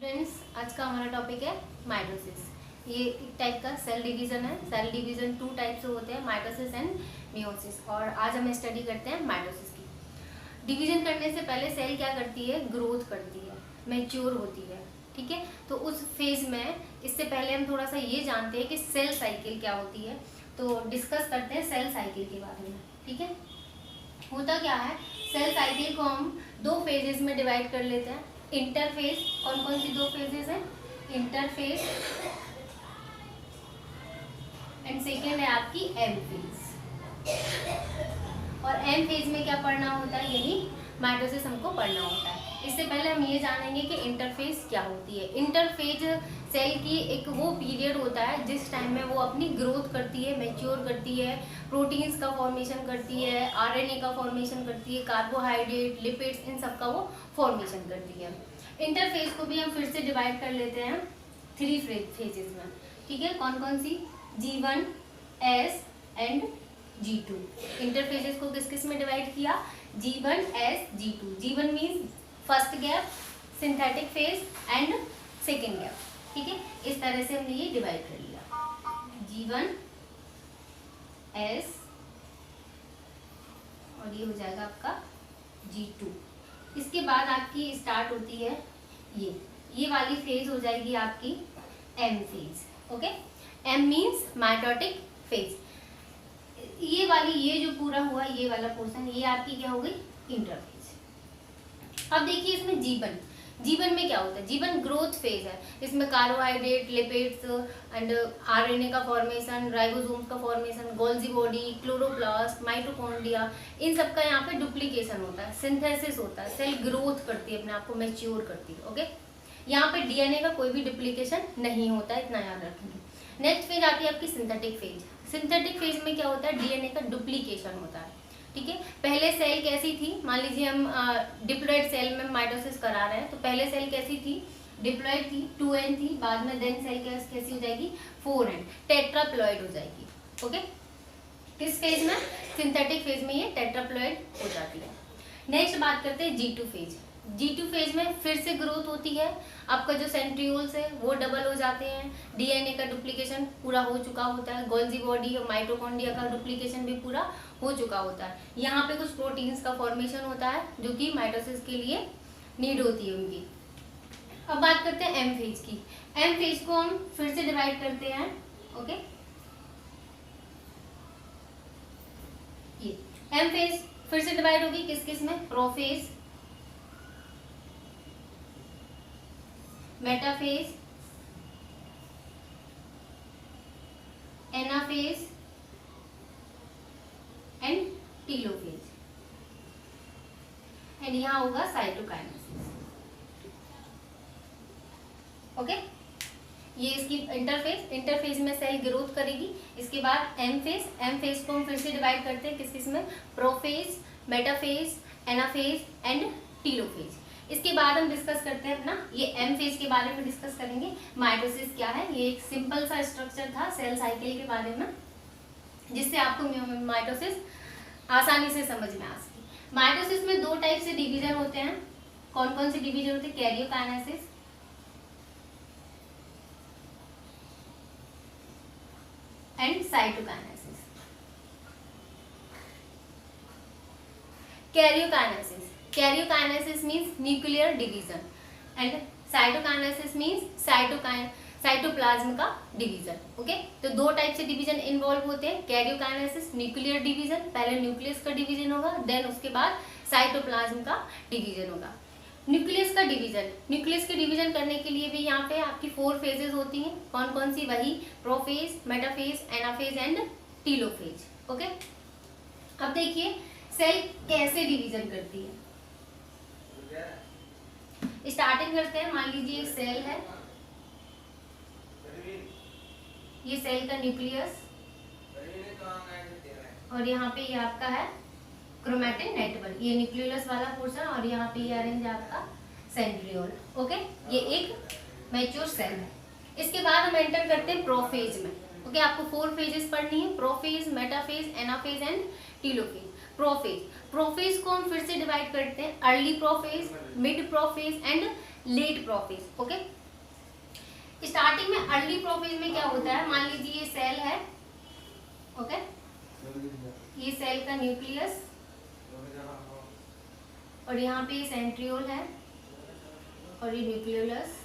Friends, आज का हमारा टॉपिक है माइटोसिस। ये एक टाइप का सेल डिवीजन है। सेल डिवीजन टू टाइप से होते हैं, माइटोसिस एंड मियोसिस। और आज हम स्टडी करते हैं माइटोसिस की। डिवीजन करने से पहले सेल क्या करती है? ग्रोथ करती है, मैच्योर होती है। ठीक है, तो उस फेज में इससे पहले हम थोड़ा सा ये जानते हैं कि सेल साइकिल क्या होती है। तो डिस्कस करते हैं सेल साइकिल के बारे में। ठीक है, होता क्या है, सेल साइकिल को हम दो फेजेस में डिवाइड कर लेते हैं। इंटरफेज, कौन कौन सी दो फेजेस हैं? इंटरफेज एंड सेकेंड है आपकी एम फेज। और एम फेज में क्या पढ़ना होता है? यही माइटोसिस हमको पढ़ना होता है। इससे पहले हम ये जानेंगे कि इंटरफेज क्या होती है। इंटरफेज सेल की एक वो पीरियड होता है जिस टाइम में वो अपनी ग्रोथ करती है, मैच्योर करती है, प्रोटीन्स का फॉर्मेशन करती है, आरएनए का फॉर्मेशन करती है, कार्बोहाइड्रेट, लिपिड्स, इन सब का वो फॉर्मेशन करती है। इंटरफेज को भी हम फिर से डिवाइड कर लेते हैं थ्री फेजेस में। ठीक है, कौन कौन सी? G1, S and G2। इंटरफेजेस को किस किस में डिवाइड किया? G1, S, G2। G1 means first gap, synthetic phase and second gap. ठीक है, इस तरह से हमने ये डिवाइड कर लिया। G1, S और ये हो जाएगा आपका G2। इसके बाद आपकी स्टार्ट होती है ये वाली फेज हो जाएगी आपकी M phase. Okay, M means mitotic phase. ये वाली, ये जो पूरा हुआ ये वाला पोर्शन, ये आपकी क्या हो गई? इंटरफेज। अब देखिए इसमें जीवन में क्या होता है? जीवन ग्रोथ फेज है। इसमें कार्बोहाइड्रेट, लिपिड्स एंड आरएनए का फॉर्मेशन, राइबोसोम्स का formation, Golgi body, chloroplast, mitochondria, इन सब का यहाँ पे डुप्लीकेशन होता है, सिंथेसिस होता है। सेल ग्रोथ करती है, अपने आप को मैच्योर करती है। ओके, यहाँ पे डीएनए का कोई भी डुप्लीकेशन नहीं होता है, इतना याद रखेंगे। नेक्स्ट फेज आती है आपकी सिंथेटिक फेज। सिंथेटिक फेज में क्या होता है? डीएनए का डुप्लीकेशन होता है। ठीक है, पहले सेल कैसी थी? मान लीजिए हम डिप्लॉइड सेल में माइटोसिस करा रहे हैं, तो पहले सेल कैसी थी? डिप्लॉइड थी, 2n थी। बाद में देन सेल कैसी हो जाएगी? 4n, टेट्राप्लॉइड हो जाएगी। ओके, किस फेज में? सिंथेटिक फेज में ये टेट्राप्लॉइड हो जाती है। नेक्स्ट बात करते हैं G2 फेज। G2 फेज में फिर से ग्रोथ होती है। आपका जो सेंट्रियोल्स है वो डबल हो जाते हैं, डीएनए का डुप्लीकेशन पूरा हो चुका होता है, गोल्जी बॉडी और माइटोकॉन्ड्रिया का डुप्लीकेशन भी पूरा हो चुका होता है। यहाँ पे कुछ प्रोटीन्स का फॉर्मेशन होता है जो कि माइटोसिस के लिए नीड होती है उनकी। अब बात करते हैं एम फेज की। एम फेज को हम फिर से डिवाइड करते हैं। ओके, ये एम फेज फिर से डिवाइड होगी किस किस में? Prophase, metaphase, anaphase and telophase. And यहाँ होगा साइटोकाइनेसिस। ओके, ये इसकी इंटरफेज में सेल ग्रोथ करेगी। इसके बाद एम फेज को हम फिर से डिवाइड करते हैं किस किस में? Prophase, metaphase, anaphase and telophase. इसके बाद हम डिस्कस करते हैं अपना ये एम फेज के बारे में डिस्कस करेंगे। माइटोसिस क्या है? ये एक सिंपल सा स्ट्रक्चर था सेल साइकिल के बारे में, जिससे आपको माइटोसिस आसानी से समझ में आ सके। माइटोसिस में दो टाइप से डिवीजन होते हैं। कौन कौन से डिवीजन होते हैं? Karyokinesis and cytokinesis. Karyokinesis means nuclear division and cytokinesis means cytoplasm का डिवीजन। ओके, तो दो टाइप से डिवीजन इन्वॉल्व होते हैं। कैरियोकाइनेसिस न्यूक्लियर डिवीजन, पहले न्यूक्लियस का डिवीजन होगा, देन उसके बाद साइटोप्लाज्म का डिवीजन होगा। न्यूक्लियस के डिवीजन करने के लिए भी यहाँ पे आपकी 4 फेजेस होती हैं। कौन कौन सी? वही prophase, metaphase, anaphase and telophase. Okay, अब देखिए सेल कैसे डिवीजन करती है। स्टार्टिंग करते हैं। मान लीजिए एक सेल है, ये सेल का न्यूक्लियस और यहाँ पे ये आपका है क्रोमैटिन नेटवर्क, ये न्यूक्लियस वाला पोर्शन, और यहाँ पे ये अरेंज आपका सेंट्रियोल। ओके, ये एक मैच्योर सेल है। इसके बाद हम एंटर करते हैं प्रोफेज में। ओके, आपको 4 फेजेस पढ़नी है, prophase, metaphase, anaphase and telophase. Prophase को हम फिर से डिवाइड करते हैं early prophase, mid prophase and let prophase. Okay, starting में अर्ली प्रोफेज में क्या होता है, मान लीजिए ये सेल है, ओके, ये सेल का न्यूक्लियस और यहाँ पे ये सेंट्रियोल है और ये न्यूक्लियोलस।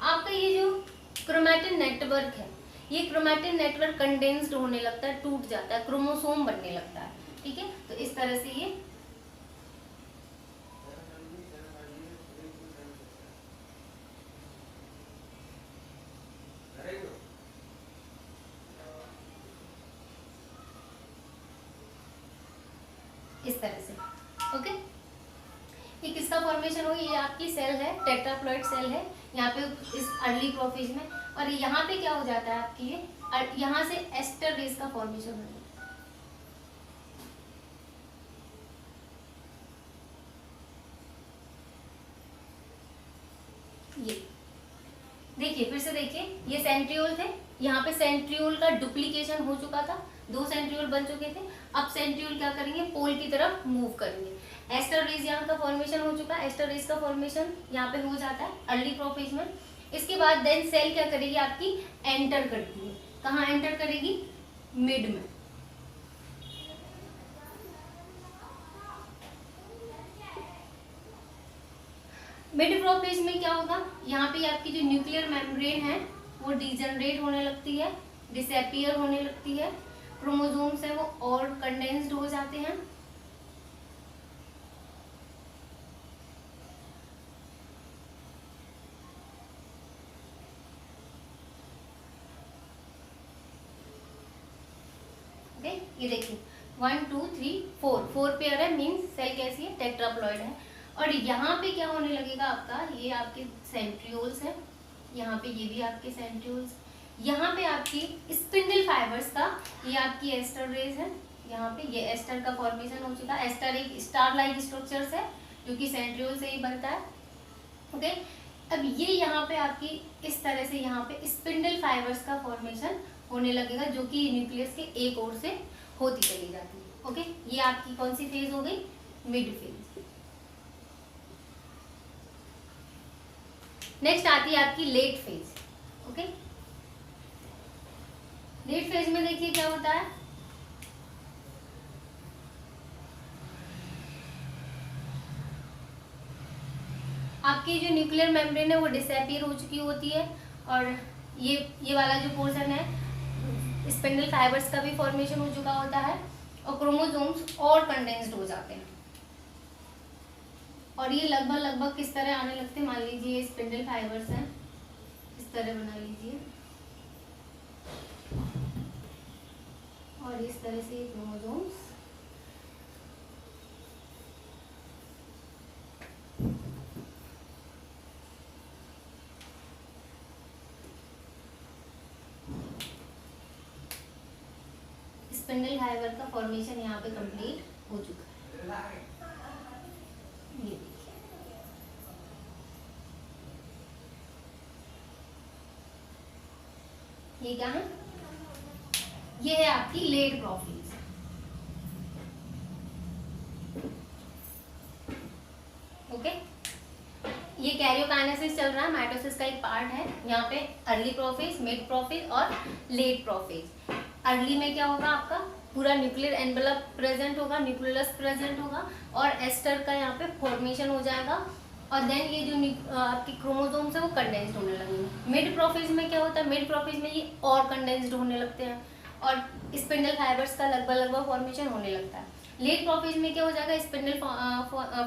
आपका ये जो क्रोमैटिन नेटवर्क है, ये क्रोमैटिन नेटवर्क कंडेंस्ड होने लगता है, टूट जाता है, क्रोमोसोम बनने लगता है। ठीक है, तो इस तरह से ये इस तरह से। ओके, ये किसका फॉर्मेशन होगी, ये आपकी सेल है, टेट्राप्लॉइड सेल है यहाँ पे इस अर्ली प्रोफेज में। और यहाँ पे क्या हो जाता है आपकी, ये यहाँ से एस्टर बेस का फॉर्मेशन हो जाता है। ये देखिए, फिर से देखिए, ये सेंट्रियोल थे, यहाँ पे सेंट्रियोल का डुप्लीकेशन हो चुका था, 2 सेंट्रियोल बन चुके थे। अब सेंट्रियोल क्या करेंगे, पोल की तरफ मूव करेंगे। एस्टर रेस यहाँ का फॉर्मेशन हो चुका है, एस्टर रेस का फॉर्मेशन यहाँ पे हो जाता है अर्ली प्रोफेज में। इसके बाद देन सेल क्या करेगी आपकी, एंटर करती है। कहाँ एंटर करेगी, मिड में। मिड प्रोफेज में क्या होगा, यहाँ पे आपकी जो न्यूक्लियर मेम्ब्रेन है वो डिजनरेट होने लगती है, डिसअपियर होने लगती है, क्रोमोसोम्स है वो और कंडेंस्ड हो जाते हैं। ये देखिए 1 2 3 4 पेयर है, मीन्स सेल कैसी है, टेट्राप्लॉइड है। और यहाँ पे क्या होने लगेगा आपका, ये आपके सेंट्रियोल्स है, यहाँ पे ये भी आपके सेंट्रियोल्स, यहाँ पे आपकी स्पिंडल फाइबर्स का, ये आपकी एस्टर रेज है, यहाँ पे ये एस्टर का फॉर्मेशन हो चुका है। एस्टर एक स्टार लाइक स्ट्रक्चर्स है जो कि सेंट्रियोल से ही बनता है। ओके, अब ये यहाँ पे आपकी इस तरह से यहाँ पे स्पिंडल फाइबर्स का फॉर्मेशन होने लगेगा, जो कि न्यूक्लियस के एक ओर से होती चली जाती है। ओके, ये आपकी कौन सी फेज हो गई, मिड फेज। नेक्स्ट आती है आपकी late phase. Okay, late phase में देखिए क्या होता है, आपकी जो न्यूक्लियर मेम्ब्रेन है वो डिसअपियर हो चुकी होती है, और ये वाला जो पोर्शन है स्पिंडल फाइबर्स का भी फॉर्मेशन हो चुका होता है, और क्रोमोसोम्स और कंडेंस्ड हो जाते हैं। और ये लगभग किस तरह आने लगते हैं, मान लीजिए ये स्पिंडल फाइबर्स हैं, इस तरह बना लीजिए, और इस तरह से ये क्रोमोसोम्स स्पिंडल फाइबर का फॉर्मेशन यहाँ पे कंप्लीट हो चुका है। ये देखिए, ये क्या है, ये है आपकी लेट प्रोफेज। ओके, ये कैरियोकाइनेसिस चल रहा है, माइटोसिस का एक पार्ट है। यहाँ पे अर्ली प्रोफेज, मिड प्रोफेज और लेट प्रोफेज। अर्ली में क्या होगा, आपका पूरा न्यूक्लियर एनवेलप प्रेजेंट होगा, न्यूक्लियस प्रेजेंट होगा, और एस्टर का यहाँ पे फॉर्मेशन हो जाएगा, और देन ये जो आपकी क्रोमोसोम्स है वो कंडेंस्ड होने लगेंगे। मिड प्रोफेज में क्या होता है, मिड प्रोफेज में ये और कंडेंस्ड होने लगते हैं, और स्पिंडल फाइबर्स का लगभग फॉर्मेशन होने लगता है। लेट प्रोफेज में क्या हो जाएगा, स्पिंडल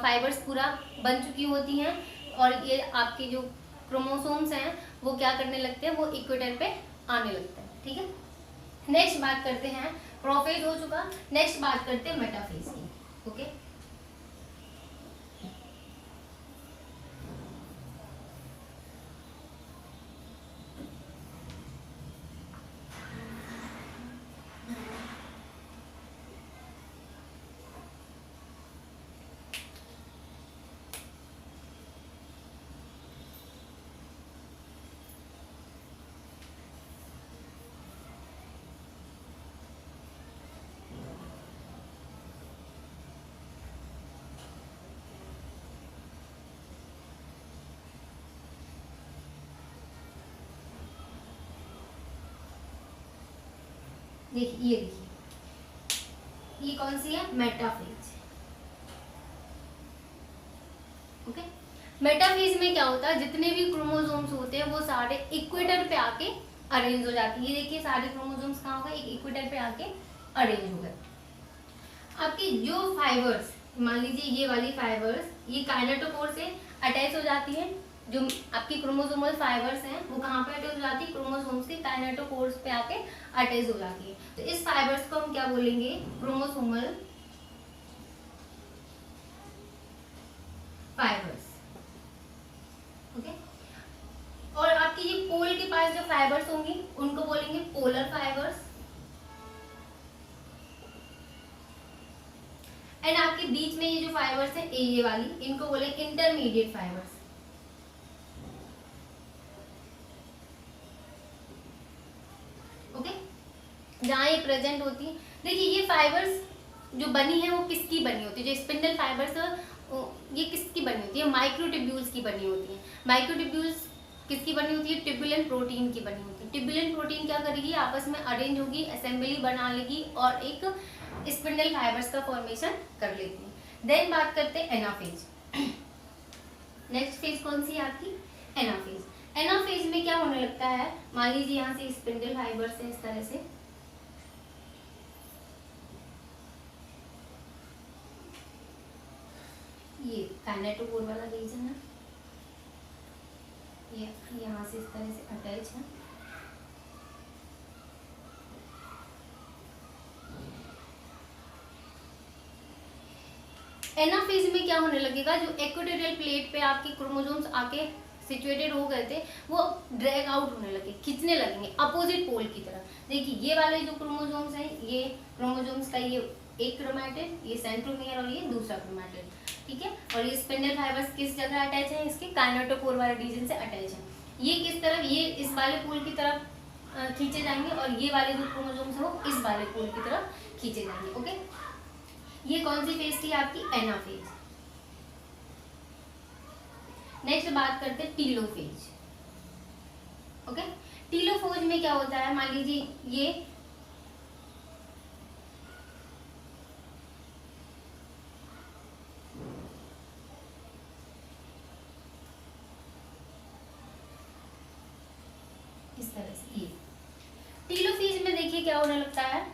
फाइबर्स पूरा बन चुकी होती हैं, और ये आपके जो क्रोमोसोम्स हैं वो क्या करने लगते हैं, वो इक्वेटर पे आने लगते हैं। ठीक है, नेक्स्ट बात करते हैं, प्रोफेज हो चुका, नेक्स्ट बात करते हैं मेटाफेज की। ओके, देखिए ये देखिए, ये कौन सी है, मेटाफेज। ओके, मेटाफेज में क्या होता है, जितने भी क्रोमोसोम्स होते हैं वो सारे इक्वेटर पे आके अरेंज हो जाते हैं। ये देखिए सारे क्रोमोसोम्स कहाँ हो गए, एक इक्वेटर पे आके अरेंज हो गए। आपकी जो फाइबर्स, मान लीजिए ये वाली फाइबर्स, ये काइनेटोकोर से अटैच हो जाती है। जो आपकी क्रोमोसोमल फाइबर्स हैं वो कहाँ पे अटैच हो जाती है, क्रोमोसोम्स के काइनेटोकोर्स पे आके अटैच हो जाती है। तो इस फाइबर्स को हम क्या बोलेंगे, क्रोमोसोमल फाइबर्स। ओके, और आपकी ये पोल के पास जो फाइबर्स होंगी उनको बोलेंगे पोलर फाइबर्स। एंड आपके बीच में ये जो फाइबर्स है ये वाली, इनको बोले इंटरमीडिएट फाइबर्स। ओके, जहां ये प्रेजेंट होती है। देखिए ये फाइबर्स जो बनी है वो किसकी बनी होती है, जो स्पिंडल फाइबर्स ये किसकी बनी होती है, माइक्रोट्यूब्यूल्स की बनी होती है। माइक्रोट्यूब्यूल्स किसकी बनी होती है, ट्यूबुलेंट प्रोटीन की बनी होती है। ट्यूबुलेंट प्रोटीन क्या करेगी, आपस में अरेंज होगी, असेंबली बना लेगी और एक स्पिंडल फाइबर्स का फॉर्मेशन कर लेती है। देन बात करते हैं एनाफेज। नेक्स्ट फेज कौन सी है आपकी, एनाफेज। एनाफेज में क्या होने लगता है, मान लीजिए यहाँ से स्पिंडल फाइबर्स है इस तरह से, ये काइनेटोकोर वाला रीजन है, ये यहाँ से इस तरह से अटैच है। एनाफेज में क्या होने लगेगा, जो इक्वेटोरियल प्लेट पे आपके क्रोमोसोम्स आके सिचुएटेड हो गए थे वो ड्रैग आउट होने लगे, खींचने लगेंगे अपोजिट पोल की तरफ। देखिए ये वाले जो क्रोमोसोम्स हैं, ये क्रोमोसोम्स का ये एक क्रोमैटिड, ये सेंट्रोमियर और ये दूसरा क्रोमैटिड, ठीक है। और ये स्पिंडल फाइबर्स किस जगह अटैच है, इसके काइनेटोकोर वाले रीजन से अटैच है। ये किस तरफ, ये इस वाले पोल की तरफ खींचे जाएंगे और ये वाले जो क्रोमोसोम्स है वो इस वाले पोल की तरफ खींचे जाएंगे। ओके, ये कौन सी फेज थी आपकी, एनाफेज। नेक्स्ट बात करते हैं टीलोफेज। ओके, टीलोफेज में क्या होता है, मान लीजिए ये इस तरह से, ये टीलोफेज में देखिए क्या होने लगता है,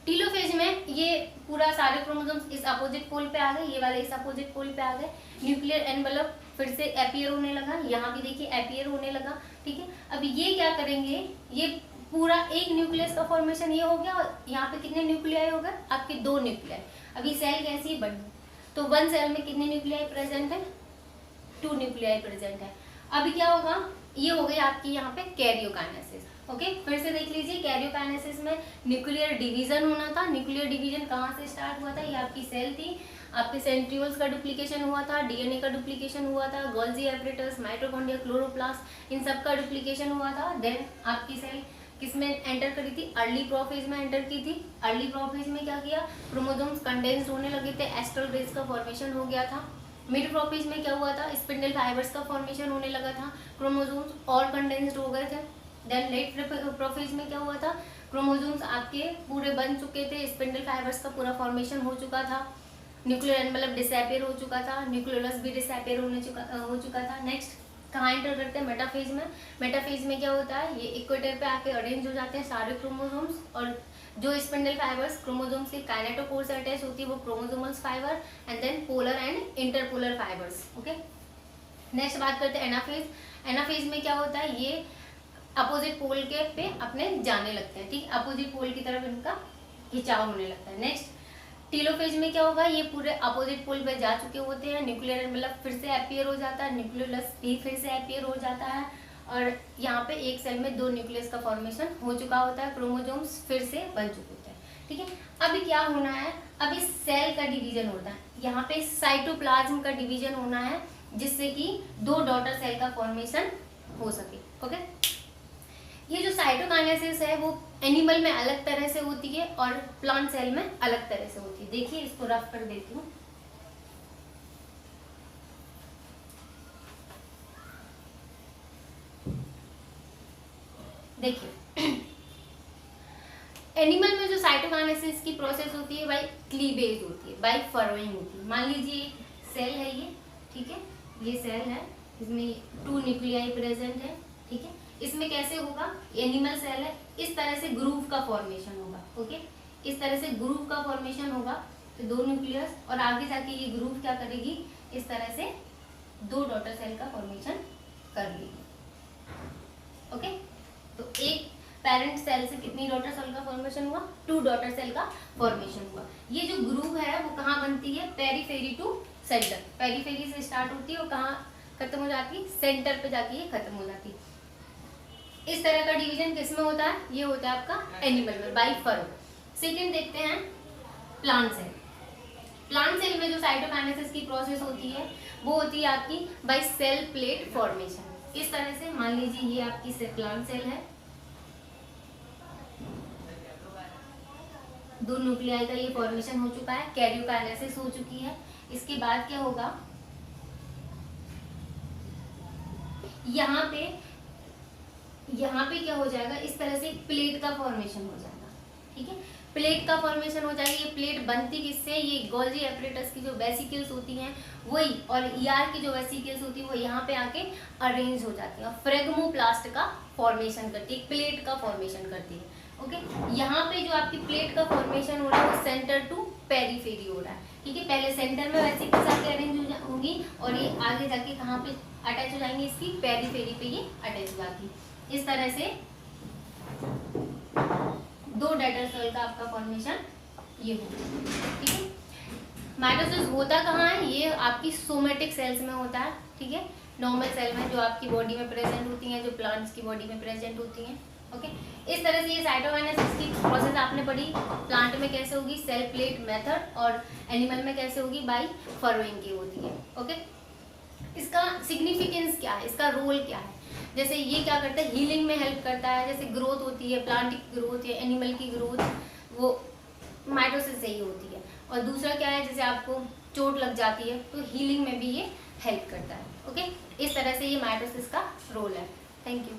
टीलोफेज में ये पूरा सारे क्रोमोसोम्स इस अपोजिट पोल पे आ गए, ये वाले इस अपोजिट पोल पे आ गए। न्यूक्लियर एनवेलप फिर से अपीयर होने लगा, यहाँ भी देखिए अपीयर होने लगा, ठीक है। अब ये क्या करेंगे, ये पूरा एक न्यूक्लियस का फॉर्मेशन ये हो गया और यहाँ पे कितने न्यूक्लियाई हो गए, आपके 2 न्यूक्लियाई। अभी सेल कैसी बनी, तो 1 सेल में कितने न्यूक्लियाई प्रेजेंट है, 2 न्यूक्लियाई प्रेजेंट है। अभी क्या होगा, ये हो गई आपकी यहाँ पे कैरियोकाइनेसिस। ओके, फिर से देख लीजिए, कैरियोकाइनेसिस में न्यूक्लियर डिवीजन होना था। न्यूक्लियर डिवीजन कहाँ से स्टार्ट हुआ था, ये आपकी सेल थी, आपके सेंट्रियोल्स का डुप्लीकेशन हुआ था, डीएनए का डुप्लीकेशन हुआ था, गोल्जी एपरेटस, माइटोकॉन्ड्रिया, क्लोरोप्लास्ट, इन सब का डुप्लीकेशन हुआ था। देन आपकी सेल किसमें एंटर करी थी, अर्ली प्रोफेज में एंटर की थी। अर्ली प्रोफेज में क्या किया, क्रोमोसोम्स कंडेंस्ड होने लगे थे, एस्ट्रल रेस का फॉर्मेशन हो गया था। मिड प्रोफेज में क्या हुआ था, स्पिंडल फाइबर्स का फॉर्मेशन होने लगा था, क्रोमोसोम्स और कंडेंस्ड हो गए थे। देन लेट प्रोफेज में क्या हुआ था, क्रोमोसोम्स आपके पूरे बन चुके थे, स्पिंडल फाइबर्स का पूरा फॉर्मेशन हो चुका था, न्यूक्लियर एनवेलप डिसअपियर हो चुका था, न्यूक्लियोलस भी डिसअपियर हो चुका था। नेक्स्ट कहाँ एंटर करते हैं, मेटाफेज में। मेटाफेज में क्या होता है, ये इक्वेटर पे आके अरेंज हो जाते हैं सारे क्रोमोसोम्स, और जो स्पिंडल फाइबर्स क्रोमोसोम्स के काइनेटोकोर से अटैच होती है वो chromosomal fibre, and then polar and interpolar fibres. Okay, next बात करते हैं एनाफेज। एनाफेज में क्या होता है, ये अपोजिट पोल के पे अपने जाने लगते हैं, ठीक, अपोजिट पोल की तरफ इनका खिंचाव होने लगता है। नेक्स्ट टीलोफेज में क्या होगा, ये पूरे अपोजिट पोल पे जा चुके होते हैं, न्यूक्लियर एनवेलप फिर से अपीयर हो जाता है, न्यूक्लियोलस भी फिर से अपीयर हो जाता है, और यहाँ पे एक सेल में 2 न्यूक्लियस का फॉर्मेशन हो चुका होता है, क्रोमोसोम्स फिर से बन चुके होते हैं, ठीक है। अभी क्या होना है, अभी सेल का डिवीजन होता है, यहाँ पे साइटोप्लाज्म का डिवीजन होना है, जिससे कि 2 डॉटर सेल का फॉर्मेशन हो सके। ओके, ये जो साइटोकाइनेसिस है वो एनिमल में अलग तरह से होती है और प्लांट सेल में अलग तरह से होती है। देखिए इसको रफ कर देती हूँ। देखिए एनिमल में जो साइटोकाइनेसिस की प्रोसेस होती है बाय क्लीवेज होती है, बाय फरोइंग होती है। मान लीजिए सेल है ये, ठीक है, ये सेल है, इसमें 2 न्यूक्लियाई प्रेजेंट है, ठीक है। इसमें कैसे होगा, एनिमल सेल है, इस तरह से ग्रूव का फॉर्मेशन होगा, ओके, इस तरह से ग्रूव का फॉर्मेशन होगा, तो 2 न्यूक्लियस, और आगे जाके ये ग्रूव क्या करेगी, इस तरह से 2 डॉटर सेल का फॉर्मेशन कर देगी, ओके। तो एक पेरेंट सेल से कितनी डॉटर सेल का फॉर्मेशन हुआ, 2 डॉटर सेल का फॉर्मेशन हुआ। ये जो ग्रूव है वो कहाँ बनती है, पेरीफेरी टू सेंटर, पेरीफेरी से स्टार्ट होती है और कहाँ खत्म हो जाती है, सेंटर पे जाके ये खत्म हो जाती है। इस तरह का डिवीजन किसमें होता है, ये होता है आपका एनिमल में, बाय फरो। सेकेंड देखते हैं प्लांट सेल। प्लांट सेल में जो साइटोकाइनेसिस की प्रोसेस होती है वो होती है आपकी बाय सेल प्लेट फॉर्मेशन। इस तरह से मान लीजिए ये आपकी प्लांट सेल है, 2 न्यूक्लियाई का ये फॉर्मेशन हो चुका है, कैरियोकाइनेसिस हो चुकी है। इसके बाद क्या होगा, यहाँ पे क्या हो जाएगा, इस तरह से प्लेट का फॉर्मेशन हो जाएगा, ठीक है। प्लेट का फॉर्मेशन हो जाएगी। ये प्लेट बनती किससे, ये गोल्जी एपरेटस की जो वेसिकल्स होती हैं वही, और ईआर की जो वेसिकल्स होती है वो यहाँ पे आके अरेंज हो जाती है और फ्रेगमोप्लास्ट का फॉर्मेशन करती है, प्लेट का फॉर्मेशन करती है, ओके। यहाँ पे जो आपकी प्लेट का फॉर्मेशन हो रहा है वो सेंटर टू पेरीफेरी हो रहा है, ठीक है। पहले सेंटर में वेसिकल्स आके अरेंज होंगी और ये आगे जाके कहाँ पे अटैच हो जाएंगी, इसकी पेरीफेरी पे ये अटैच हो जाती है। इस तरह से 2 डॉटर सेल का आपका फॉर्मेशन ये होगा, ठीक है। माइटोसिस होता कहाँ है, ये आपकी सोमेटिक सेल्स में होता है, ठीक है, नॉर्मल सेल में जो आपकी बॉडी में प्रेजेंट होती हैं, जो प्लांट्स की बॉडी में प्रेजेंट होती हैं, ओके। इस तरह से ये साइटोकाइनेसिस की प्रोसेस आपने पढ़ी, प्लांट में कैसे होगी सेल प्लेट मेथड, और एनिमल में कैसे होगी बाय फरोइंग की होती है, ओके। इसका सिग्निफिकेंस क्या है, इसका रोल क्या है, जैसे ये क्या करता है, हीलिंग में हेल्प करता है, जैसे ग्रोथ होती है, प्लांट की ग्रोथ या एनिमल की ग्रोथ वो माइटोसिस से ही होती है। और दूसरा क्या है, जैसे आपको चोट लग जाती है तो हीलिंग में भी ये हेल्प करता है, ओके। इस तरह से ये माइटोसिस का रोल है। Thank you.